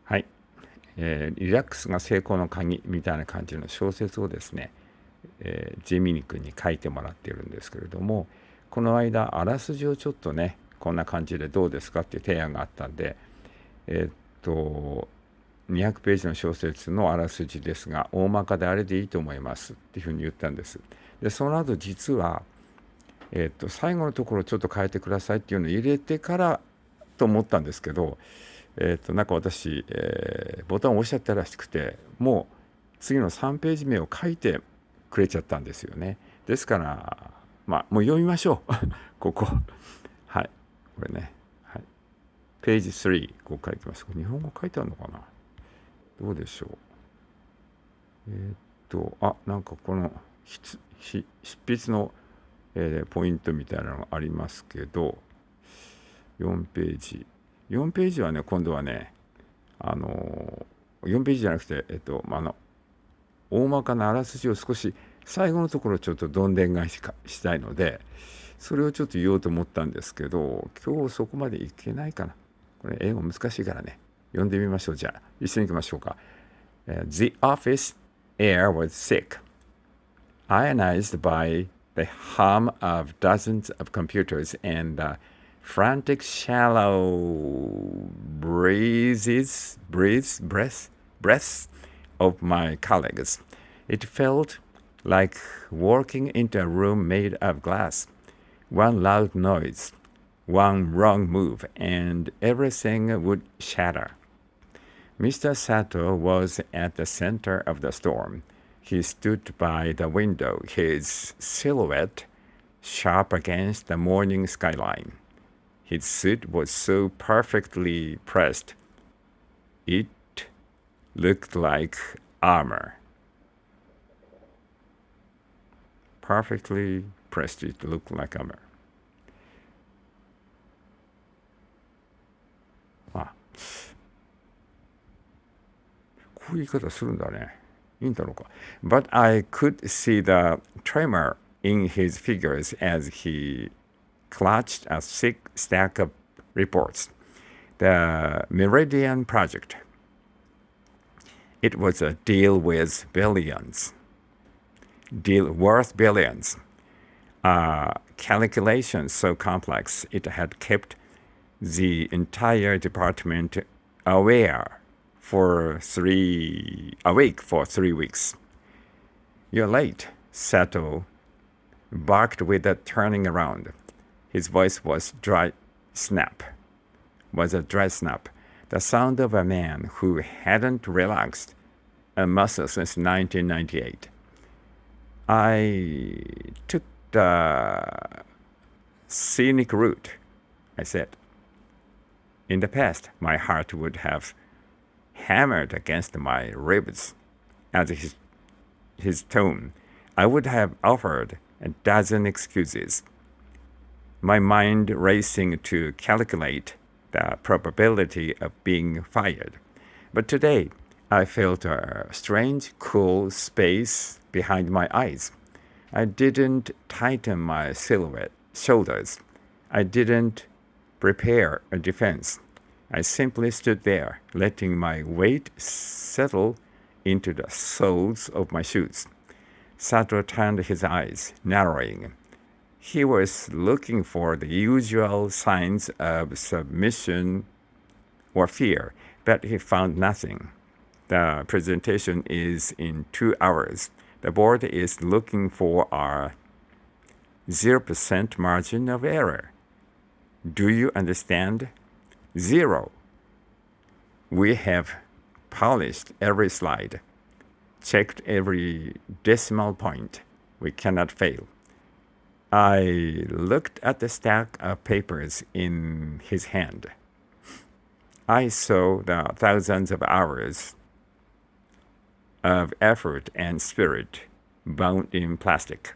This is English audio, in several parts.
はい、リラックスが成功の鍵みたいな感じの小説をですね、ジミニ君に書いてもらっているんですけれども、この間あらすじをちょっとね、こんな感じでどうですかっていう提案があったんで、200ページの小説のあらすじですが、大まかであれでいいと思いますっていうふうに言ったんです。で、その後実は、最後のところちょっと変えてくださいっていうのを入れてからと思ったんですけど、なんか私、ボタンを押しちゃったらしくて、もう次の3ページ目を書いてくれちゃったんですよね。ですから、まあ、もう読みましょう。ここ。はい。これね。はい。ページ3、ここからいきます。日本語書いてあるのかな、どうでしょう。なんかこの執筆の、ポイントみたいなのがありますけど、4ページ。4ページはね、今度はね、4ページじゃなくて、大まかなあらすじを少し最後のところちょっとどんでん返ししたいので、それをちょっと言おうと思ったんですけど、今日そこまでいけないかな。これ英語難しいからね。読んでみましょう。じゃあ、一緒に行きましょうか。The office air was thick, ionized by the hum of dozens of computers and the frantic shallow breaths of my colleagues. It felt like walking into a room made of glass. One loud noise, one wrong move, and everything would shatter. Mr. Sato was at the center of the storm. He stood by the window, his silhouette sharp against the morning skyline. His suit was so perfectly pressed, it looked like armor. Perfectly pressed, it looked like armor. あ、こういう言い方するんだね。いいんだろうか。But I could see the tremor in his figures as he clutched a thick stack of reports. The Meridian Project. It was a deal with billions. Deal worth billions. Calculations so complex it had kept the entire department awake for 3 weeks. You're late, Sato barked without turning around. His voice was a dry snap. The sound of a man who hadn't relaxed a muscle since 1998. I took the scenic route, I said. In the past, my heart would have hammered against my ribs at his tone. I would have offered a dozen excuses, my mind racing to calculate the probability of being fired. But today, I felt a strange, cool space behind my eyes. I didn't tighten my shoulders. I didn't prepare a defense. I simply stood there, letting my weight settle into the soles of my shoes. Sato turned his eyes, narrowing. He was looking for the usual signs of submission or fear, but he found nothing. The presentation is in 2 hours. The board is looking for a 0% margin of error. Do you understand? 0. We have polished every slide, checked every decimal point. We cannot fail. I looked at the stack of papers in his hand. I saw the thousands of hours of effort and spirit bound in plastic.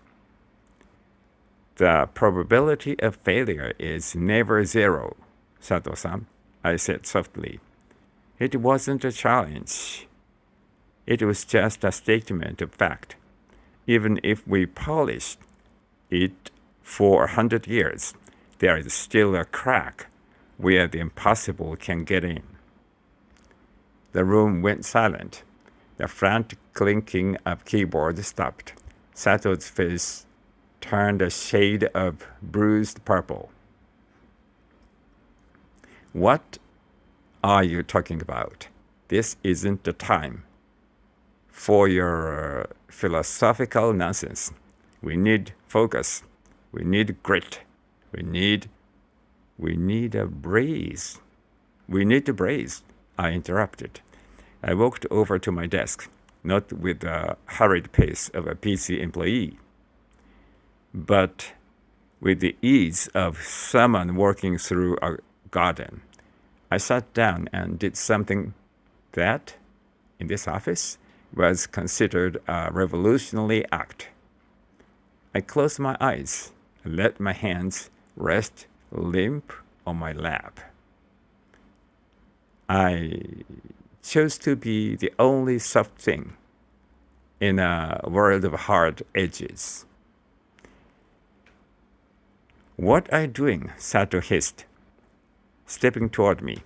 The probability of failure is never 0, Sato-san, I said softly. It wasn't a challenge. It was just a statement of fact. Even if we polished it for 100 years, there is still a crack where the impossible can get in. The room went silent. The frantic clinking of keyboards stopped. Sato's face turned a shade of bruised purple. What are you talking about? This isn't the time for your philosophical nonsense. We need focus. We need grit. We need a breeze. We need to brace, I interrupted. I walked over to my desk, not with the hurried pace of a PC employee, but with the ease of someone working through a garden. I sat down and did something that, in this office, was considered a revolutionary act. I closed my eyes and let my hands rest limp on my lap. I chose to be the only soft thing in a world of hard edges. What are you doing? Sato hissed, stepping toward me.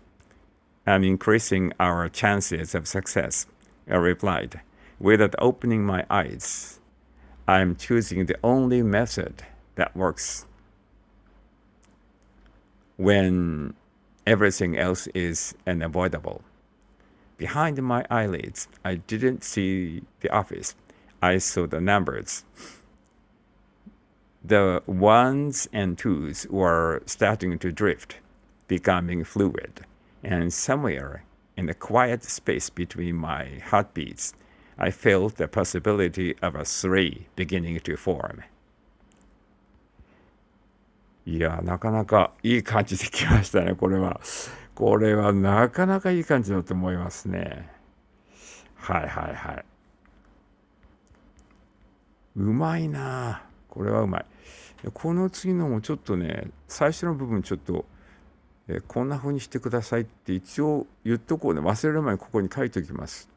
I'm increasing our chances of success, I replied, without opening my eyes. I'm choosing the only method that works when everything else is unavoidable. Behind my eyelids, I didn't see the office. I saw the numbers. The ones and twos were starting to drift, becoming fluid, and somewhere in the quiet space between my heartbeats, I felt the possibility of a three beginning to form. いや、なかなかいい感じできましたね、これは。これはなかなかいい感じだと思いますね。はいはいはい。うまいな。これはうまい。この次のもちょっとね、最初の部分ちょっと、こんな風にしてくださいって一応言っとこうね。忘れる前にここに書いておきます。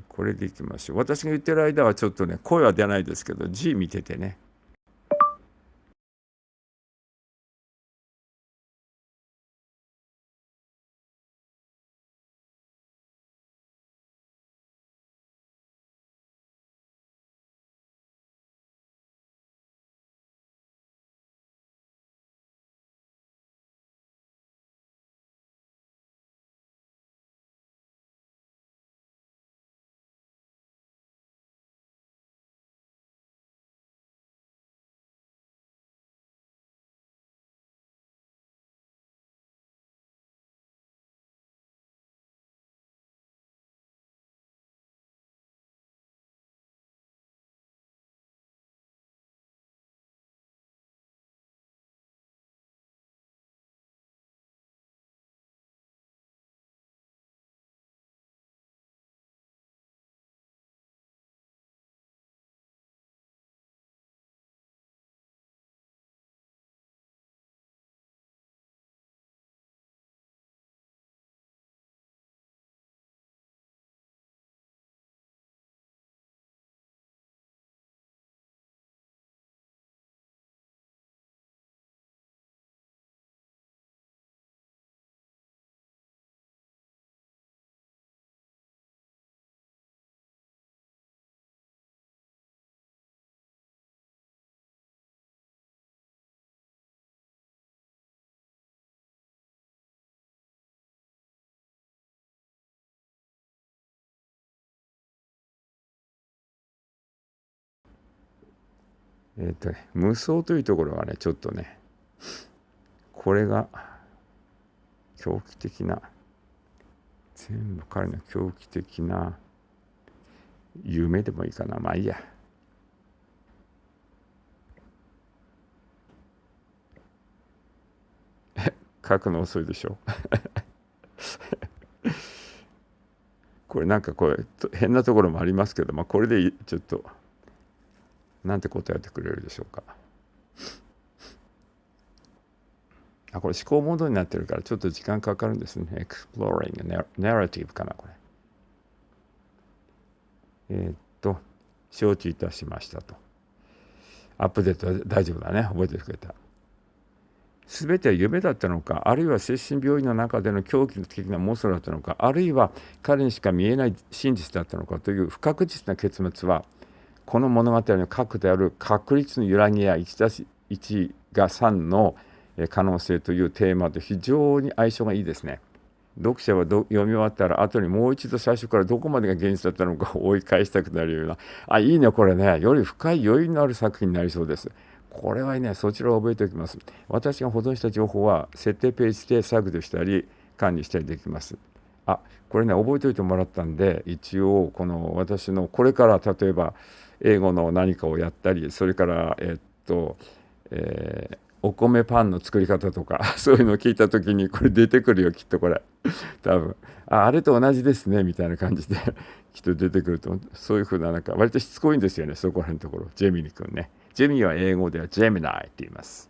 これでいきましょう。私が言ってる間はちょっとね、声は出ないですけど、字見ててね。無双というところがね、ちょっとね、これが狂気的な、全部彼の狂気的な夢でもいいかな。まあいいや。書くの遅いでしょ。これなんかこれ変なところもありますけど、まあこれでちょっとなんて答えてくれるでしょうか。これ思考モードになってるからちょっと時間かかるんですね。Exploring Narrative かなこれ。承知いたしましたと。アップデート大丈夫だね。覚えてくれた。全ては夢だったのか、あるいは精神病院の中での狂気的な妄想だったのか、あるいは彼にしか見えない真実だったのかという不確実な結末は、この物語の核である確率の揺らぎや 1+1 が3の可能性というテーマと非常に相性がいいですね。読者は読み終わったら後にもう一度最初からどこまでが現実だったのかを追い返したくなるような、いいね、これね、より深い余韻のある作品になりそうです。これはね、そちらを覚えておきます。私が保存した情報は設定ページで削除したり管理したりできます。これね、覚えておいてもらったんで、一応この私のこれから例えば英語の何かをやったり、それからお米パンの作り方とかそういうのを聞いた時にこれ出てくるよ、きっとこれ多分あれと同じですねみたいな感じできっと出てくると、そういうふうな、なんか割としつこいんですよね、そこら辺のところ。ジェミニ君ね、ジェミニは英語ではジェミナイって言います。